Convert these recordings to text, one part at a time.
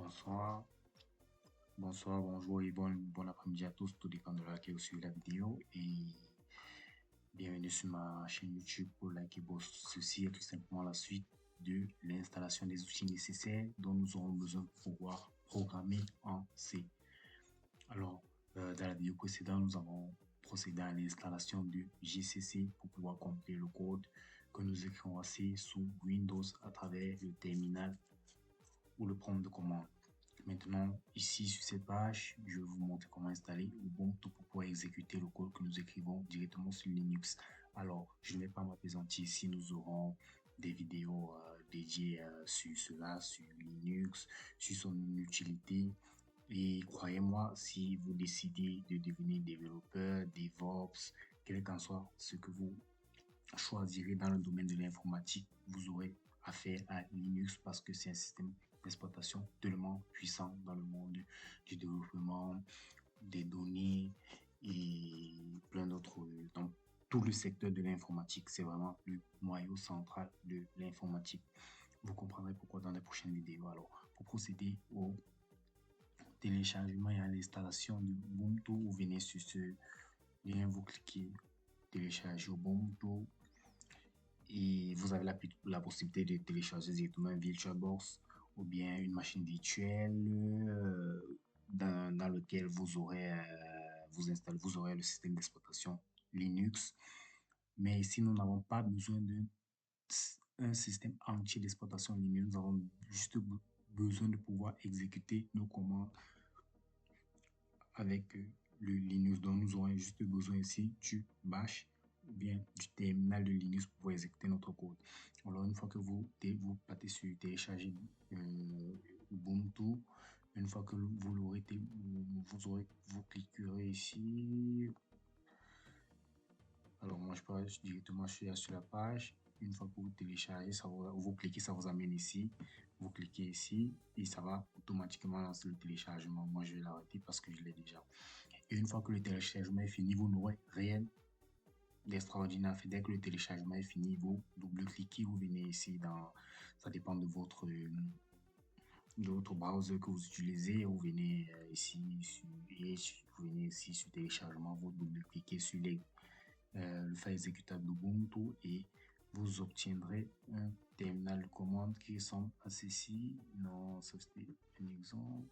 Bonsoir, bonsoir, bonjour et bon après-midi à tous, tout dépend de laquelle vous suivez la vidéo et bienvenue sur ma chaîne YouTube pour Like et Boss. Ceci est tout simplement la suite de l'installation des outils nécessaires dont nous aurons besoin pour pouvoir programmer en C. Alors, dans la vidéo précédente, nous avons procédé à l'installation du GCC pour pouvoir compiler le code que nous écrivons en C sous Windows à travers le terminal ou le prompt de commande. Maintenant, ici sur cette page, je vais vous montrer comment installer Ubuntu pour pouvoir exécuter le code que nous écrivons directement sur Linux. Alors, je ne vais pas m'appesantir ici, nous aurons des vidéos dédiées sur cela, sur Linux, sur son utilité. Et croyez-moi, si vous décidez de devenir développeur, DevOps, quel qu'en soit ce que vous choisirez dans le domaine de l'informatique, vous aurez affaire à Linux parce que c'est un système d'exploitation tellement puissant dans le monde du développement, des données et plein d'autres. Dans tout le secteur de l'informatique, c'est vraiment le noyau central de l'informatique. Vous comprendrez pourquoi dans les prochaines vidéos. Alors, pour procéder au téléchargement et à l'installation de Ubuntu, vous venez sur ce lien, vous cliquez télécharger Ubuntu et vous avez la possibilité de télécharger directement un VirtualBox ou bien une machine virtuelle dans lequel vous aurez vous aurez le système d'exploitation Linux. Mais ici, nous n'avons pas besoin d'un système entier d'exploitation Linux. Nous avons juste besoin de pouvoir exécuter nos commandes avec le Linux. Donc, nous aurons juste besoin ici du bash ou bien du terminal de Linux pour exécuter notre code. Alors, une fois que vous partez sur télécharger Ubuntu, une fois que vous l'aurez, vous cliquerez ici. Alors, moi, je passe directement sur la page. Une fois que vous téléchargez, vous cliquez, ça vous amène ici. Vous cliquez ici et ça va automatiquement lancer le téléchargement. Moi, je vais l'arrêter parce que je l'ai déjà. Et une fois que le téléchargement est fini, vous n'aurez rien d'extraordinaire. Dès que le téléchargement est fini, vous double-cliquez, vous venez ici ça dépend de votre browser que vous utilisez. Vous venez vous venez ici sur téléchargement, vous double-cliquez sur le file exécutable d'Ubuntu et vous obtiendrez un terminal de commande qui ressemble à ceci. Non, ça c'était un exemple.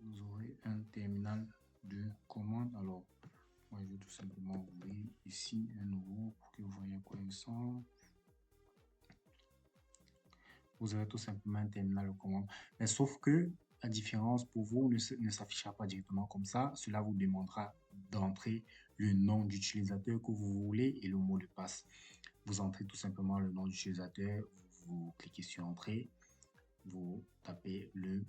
Vous aurez un terminal de commande. Alors, moi, je vais tout simplement ouvrir ici un nouveau pour que vous voyez à quoi il ressemble. Vous avez tout simplement un terminal de commande. Mais sauf que la différence pour vous ne s'affichera pas directement comme ça. Cela vous demandera d'entrer le nom d'utilisateur que vous voulez et le mot de passe. Vous entrez tout simplement le nom d'utilisateur, vous cliquez sur Entrée, vous tapez le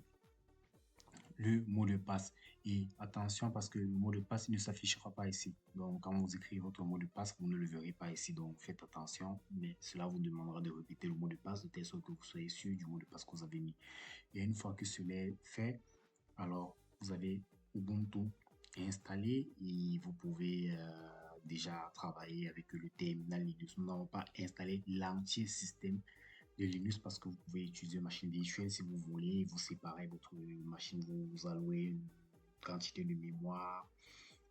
mot de passe. Et attention parce que le mot de passe ne s'affichera pas ici. Donc quand vous écrivez votre mot de passe, vous ne le verrez pas ici. Donc faites attention, mais cela vous demandera de répéter le mot de passe de telle sorte que vous soyez sûr du mot de passe que vous avez mis. Et une fois que cela est fait, alors vous avez Ubuntu installé et vous pouvez déjà travailler avec le terminal Linux. Nous n'avons pas installé l'entier système de Linux parce que vous pouvez utiliser une machine virtuelle si vous voulez. Vous séparez votre machine, vous allouez une quantité de mémoire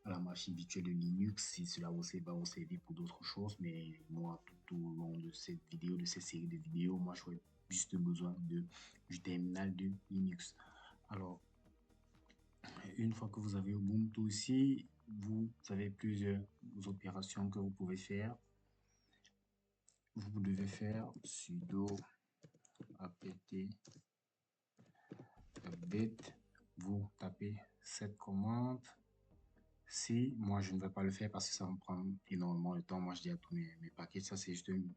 à la machine virtuelle de Linux si cela va vous servir pour d'autres choses. Mais moi, tout au long de cette vidéo, de cette série de vidéos, moi, j'aurais juste besoin du terminal de Linux. Alors, une fois que vous avez Ubuntu ici, vous avez plusieurs opérations que vous pouvez faire. Vous devez faire sudo apt update. Vous tapez cette commande. Si moi je ne vais pas le faire parce que ça va me prendre énormément de temps. Moi je dis à tous mes paquets, ça c'est juste une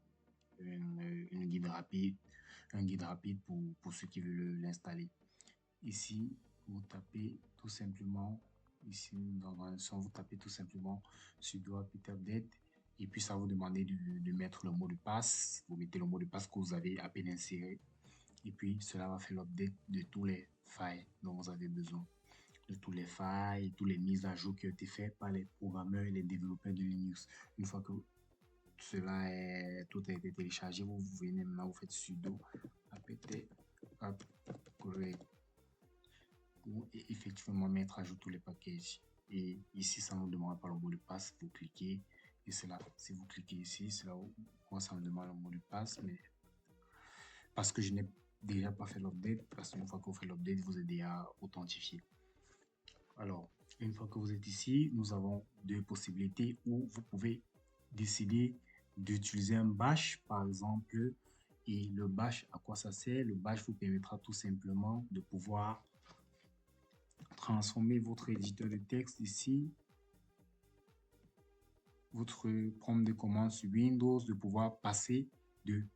guide rapide, un guide rapide pour ceux qui veulent l'installer. Ici, vous tapez tout simplement, ici dans la leçon, vous tapez tout simplement sudo apt update et puis ça va vous demander de mettre le mot de passe. Vous mettez le mot de passe que vous avez à peine inséré et puis cela va faire l'update de tous les failles dont vous avez besoin, de tous les failles, toutes les mises à jour qui ont été faites par les programmeurs et les développeurs de Linux. Une fois que tout a été téléchargé, vous venez maintenant, vous faites sudo apt upgrade pour effectivement mettre à jour tous les packages. Et ici, ça ne nous demande pas le mot de passe. Vous cliquez et c'est là. Si vous cliquez ici, c'est là où moi, ça me demande le mot de passe. Mais parce que je n'ai déjà pas fait l'update, parce qu'une fois que vous faites l'update, vous êtes déjà authentifié. Alors, une fois que vous êtes ici, nous avons deux possibilités où vous pouvez décider d'utiliser un bash, par exemple. Et le bash, à quoi ça sert? Le bash vous permettra tout simplement de pouvoir transformer votre éditeur de texte ici, votre prompt de commande sur Windows, de pouvoir passer du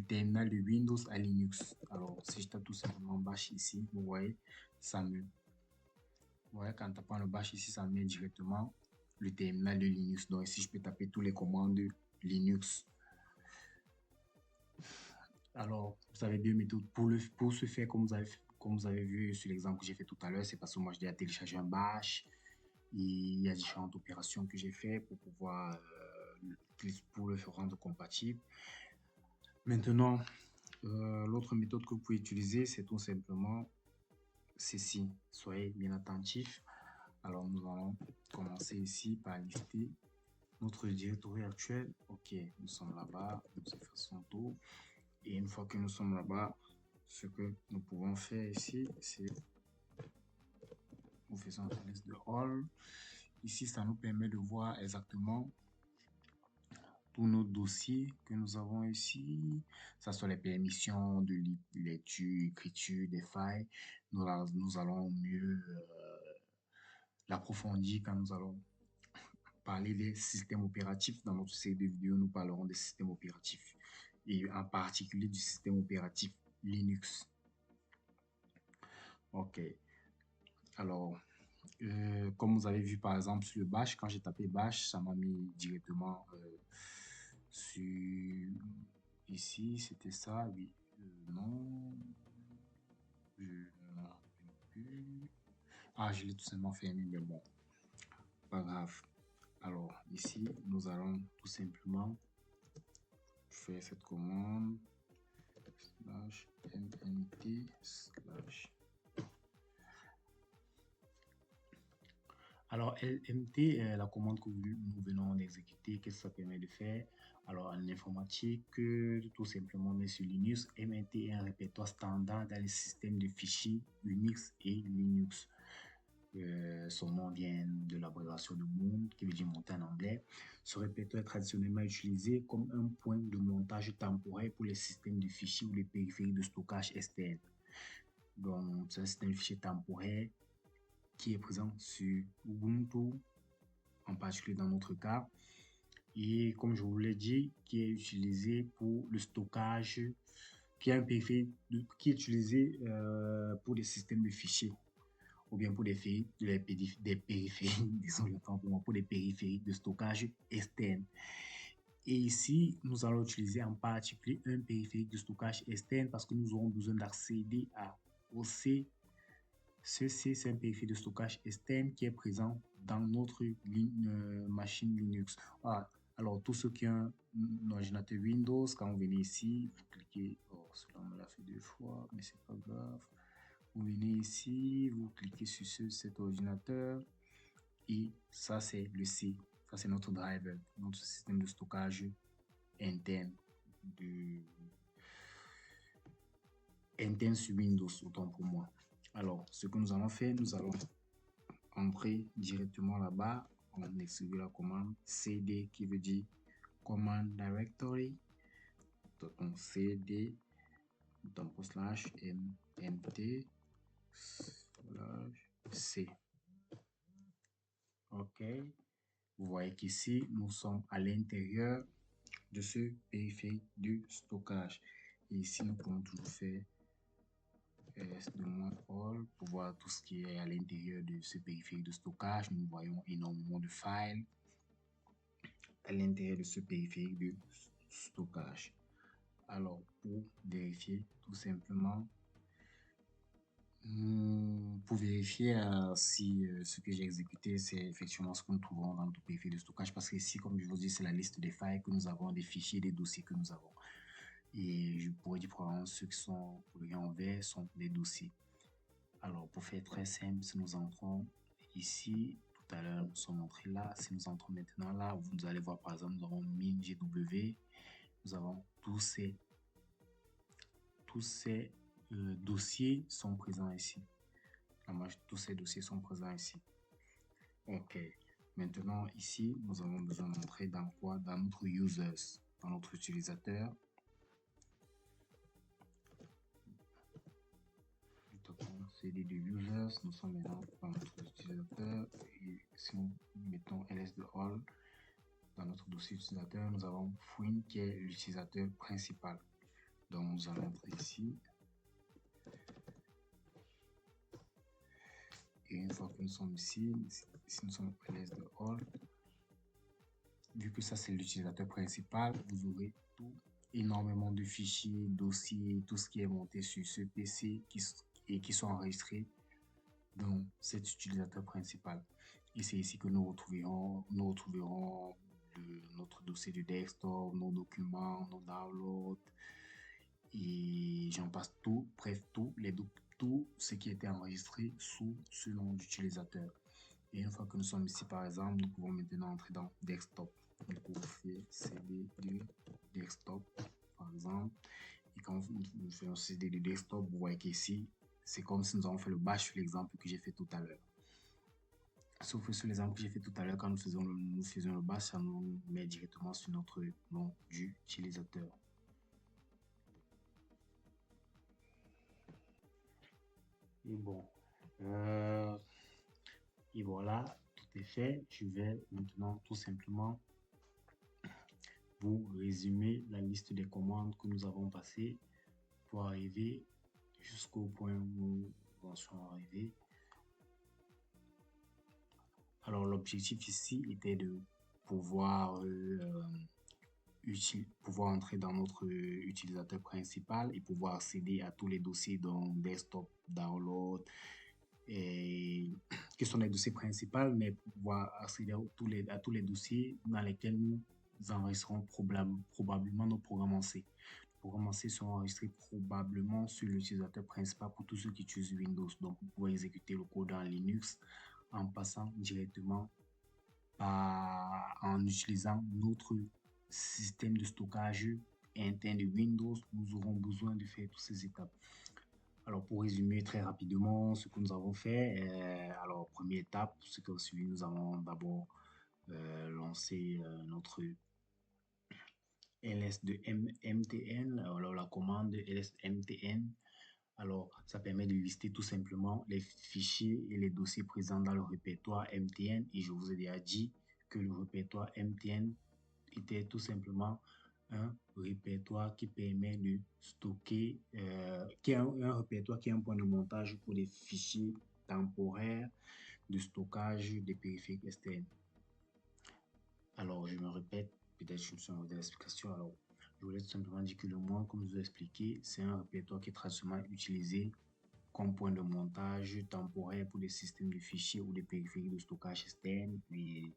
terminal de Windows à Linux. Alors, si je tape tout simplement bash ici, vous voyez, quand tapant le bash ici, ça me met directement le terminal de Linux. Donc ici, je peux taper toutes les commandes Linux. Alors, vous avez deux méthodes pour ce faire, comme vous avez vu sur l'exemple que j'ai fait tout à l'heure. C'est parce que moi, j'ai déjà téléchargé un bash. Et il y a différentes opérations que j'ai fait pour pouvoir pour le rendre compatible. Maintenant, l'autre méthode que vous pouvez utiliser, c'est tout simplement ceci. Soyez bien attentifs. Alors, nous allons commencer ici par lister notre directory actuel. Ok, nous sommes là-bas. Nous faisons tour. Et une fois que nous sommes là-bas, ce que nous pouvons faire ici, c'est nous faisons une liste de all. Ici, ça nous permet de voir exactement tous nos dossiers que nous avons ici, ça soit les permissions de lecture, écriture des failles. Nous allons mieux l'approfondir quand nous allons parler des systèmes opératifs. Dans notre série de vidéos, nous parlerons des systèmes opératifs et en particulier du système opératif Linux. Ok. Alors, comme vous avez vu par exemple sur le bash, quand j'ai tapé bash, ça m'a mis directement sur ici, c'était ça, oui, non, je n'en rappelle plus. Ah, je l'ai tout simplement fermé, mais bon, pas grave. Alors ici, nous allons tout simplement faire cette commande slash mnt slash. Alors, LMT, la commande que nous venons d'exécuter, qu'est-ce que ça permet de faire? Alors, en informatique, tout simplement, mais sur Linux, MNT est un répertoire standard dans les systèmes de fichiers Unix et Linux. Son nom vient de l'abréviation de MOON, qui veut dire monter en anglais. Ce répertoire est traditionnellement utilisé comme un point de montage temporaire pour les systèmes de fichiers ou les périphériques de stockage externe. Donc, c'est un système de fichiers temporaire qui est présent sur Ubuntu, en particulier dans notre cas, et comme je vous l'ai dit, qui est utilisé pour le stockage, qui est un périphérique qui est utilisé pour des systèmes de fichiers, ou bien pour des périphériques, désolé pour moi, pour des périphériques de stockage externe. Et ici, nous allons utiliser en particulier un périphérique de stockage externe parce que nous aurons besoin d'accéder à OC. Ceci, c'est un périphérique de stockage externe qui est présent dans notre machine Linux. Voilà. Alors, tous ceux qui ont un ordinateur Windows, quand vous venez ici, vous cliquez, oh, cela me l'a fait 2 fois, mais c'est pas grave. Vous venez ici, vous cliquez sur cet ordinateur et ça, c'est le C. Ça, c'est notre driver, notre système de stockage interne, interne sur Windows, autant pour moi. Alors, ce que nous allons faire, nous allons entrer directement là-bas. On exécute la commande cd qui veut dire command directory. Donc cd slash mnt slash c. Ok. Vous voyez qu'ici, nous sommes à l'intérieur de ce périphérique du stockage. Et ici, nous pouvons toujours faire -all pour voir tout ce qui est à l'intérieur de ce périphérique de stockage. Nous voyons énormément de files à l'intérieur de ce périphérique de stockage. Alors, pour vérifier, tout simplement, pour vérifier si ce que j'ai exécuté, c'est effectivement ce que nous trouvons dans notre périphérique de stockage. Parce que ici, comme je vous dis, c'est la liste des files que nous avons, des fichiers, des dossiers que nous avons. Et je pourrais dire probablement ceux qui sont reliés en vert sont des dossiers. Alors, pour faire très simple, si nous entrons ici, tout à l'heure, nous sommes entrés là. Si nous entrons maintenant là, vous allez voir par exemple, nous avons MinGW. Nous avons tous ces dossiers sont présents ici. Tous ces dossiers sont présents ici. OK. Maintenant, ici, nous avons besoin d'entrer dans quoi? Dans notre users, dans notre utilisateur. CD de users, nous sommes maintenant dans notre utilisateur. Et si nous mettons ls de all dans notre dossier utilisateur, nous avons Fouine qui est l'utilisateur principal. Donc, nous allons entrer ici. Et une fois que nous sommes ici, si nous sommes ls de all, vu que ça c'est l'utilisateur principal, vous aurez énormément de fichiers, dossiers, tout ce qui est monté sur ce PC qui sont enregistrés dans cet utilisateur principal. Et c'est ici que nous retrouverons notre dossier de desktop, nos documents, nos downloads, et j'en passe tout, bref, tout ce qui était enregistré sous ce nom d'utilisateur. Et une fois que nous sommes ici, par exemple, nous pouvons maintenant entrer dans desktop. Donc, on fait cd de desktop, par exemple. Et quand nous faisons cd de desktop, vous voyez qu'ici, c'est comme si nous avons fait le bash sur l'exemple que j'ai fait tout à l'heure. Sauf que sur l'exemple que j'ai fait tout à l'heure, quand nous faisons le bash, ça nous met directement sur notre nom d'utilisateur. Et bon, et voilà, tout est fait. Je vais maintenant tout simplement vous résumer la liste des commandes que nous avons passées pour arriver jusqu'au point où nous en sommes arrivés. Alors, l'objectif ici était de pouvoir entrer dans notre utilisateur principal et pouvoir accéder à tous les dossiers dans desktop, download, et qui sont les dossiers principaux, mais pouvoir accéder à tous les dossiers dans lesquels nous enregistrerons probablement nos programmes en C. Les programmes en C sont enregistrés probablement sur l'utilisateur principal pour tous ceux qui utilisent Windows. Donc, vous pouvez exécuter le code en Linux en passant directement en utilisant notre système de stockage interne de Windows. Nous aurons besoin de faire toutes ces étapes. Alors, pour résumer très rapidement ce que nous avons fait, alors, première étape, ce que suivi, nous avons d'abord lancé notre ls de mtn, alors la commande ls mtn. Alors, ça permet de lister tout simplement les fichiers et les dossiers présents dans le répertoire MTN. Et je vous ai déjà dit que le répertoire MTN était tout simplement un répertoire qui permet de stocker, qui est un répertoire qui est un point de montage pour des fichiers temporaires de stockage des périphériques externes. Alors, je me répète, peut-être je me suis en l'explication. Alors, je voulais tout simplement dire que le moins, comme je vous ai expliqué, c'est un répertoire qui est traditionnellement utilisé comme point de montage temporaire pour des systèmes de fichiers ou des périphériques de stockage externes. Puis,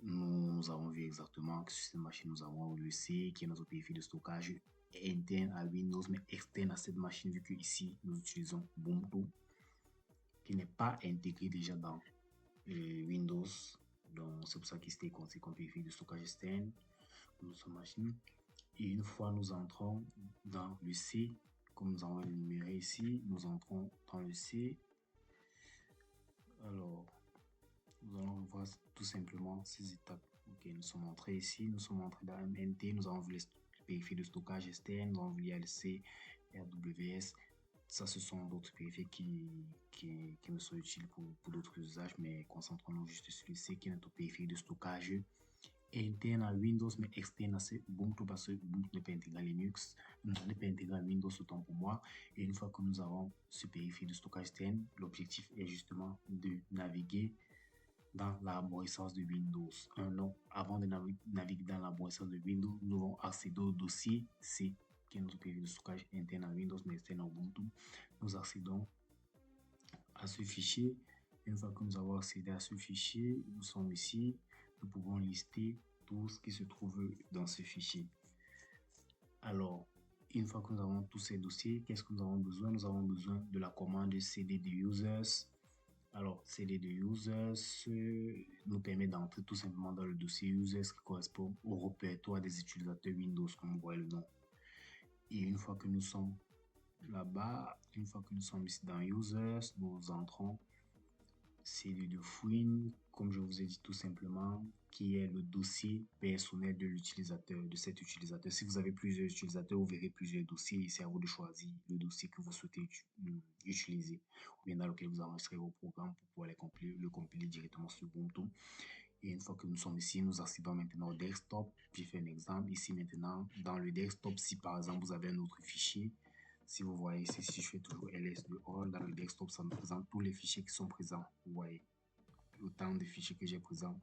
nous avons vu exactement que sur cette machine, nous avons le C, qui est notre périphérique de stockage interne à Windows, mais externe à cette machine, vu que ici, nous utilisons Ubuntu, qui n'est pas intégré déjà dans Windows. Donc, c'est pour ça qu'il s'était considéré comme périphérique de stockage externe pour notre machine. Et une fois nous entrons dans le C, comme nous avons énuméré ici, nous entrons dans le C. Alors, nous allons voir tout simplement ces étapes. Ok, nous sommes entrés ici, nous sommes entrés dans MNT, nous avons vu les périphériques de stockage externe, nous avons vu LC, RWS. Ça, ce sont d'autres périphériques qui me sont utiles pour d'autres usages, mais concentrons-nous juste sur le C, qui est notre périphérique de stockage interne à Windows, mais externe à Ubuntu, parce que Ubuntu n'est pas intégré à Linux, n'est pas intégré à Windows, autant pour moi. Et une fois que nous avons ce périphérique de stockage externe, l'objectif est justement de naviguer dans l'arborescence de Windows. Avant de naviguer dans l'arborescence de Windows, nous allons accéder au dossier C, qui est notre périphérique de stockage interne à Windows, mais externe à Ubuntu. Nous accédons à ce fichier. Une fois que nous avons accédé à ce fichier, nous sommes ici. Nous pouvons lister tout ce qui se trouve dans ce fichier. Alors, une fois que nous avons tous ces dossiers, qu'est-ce que nous avons besoin? Nous avons besoin de la commande cd de users. Alors, cd de users nous permet d'entrer tout simplement dans le dossier users qui correspond au répertoire des utilisateurs Windows, comme vous voyez le nom. Et une fois que nous sommes là-bas, une fois que nous sommes ici dans users, nous entrons cd de fouine, comme je vous ai dit tout simplement, qui est le dossier personnel de l'utilisateur, de cet utilisateur. Si vous avez plusieurs utilisateurs, vous verrez plusieurs dossiers et c'est à vous de choisir le dossier que vous souhaitez utiliser ou bien dans lequel vous enregistrez vos programmes pour pouvoir le compiler directement sur Ubuntu. Et une fois que nous sommes ici, nous accédons maintenant au desktop. J'ai fait un exemple. Ici maintenant, dans le desktop, si par exemple vous avez un autre fichier, si vous voyez ici, si je fais toujours ls de all, dans le desktop, ça me présente tous les fichiers qui sont présents. Vous voyez autant de fichiers que j'ai présents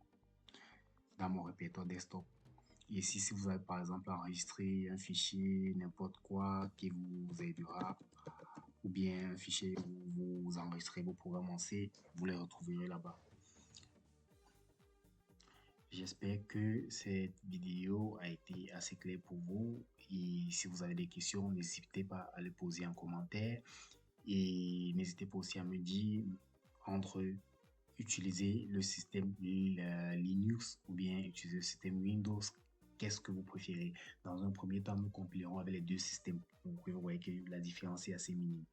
dans mon répertoire desktop. Et ici, si vous avez par exemple enregistré un fichier, n'importe quoi, qui vous aidera, ou bien un fichier où vous enregistrez vos programmes en C, vous les retrouverez là-bas. J'espère que cette vidéo a été assez claire pour vous. Et si vous avez des questions, n'hésitez pas à les poser en commentaire. Et n'hésitez pas aussi à me dire entre utiliser le système Linux ou bien utiliser le système Windows. Qu'est-ce que vous préférez? Dans un premier temps, nous compilerons avec les deux systèmes pour que vous voyez que la différence est assez minime.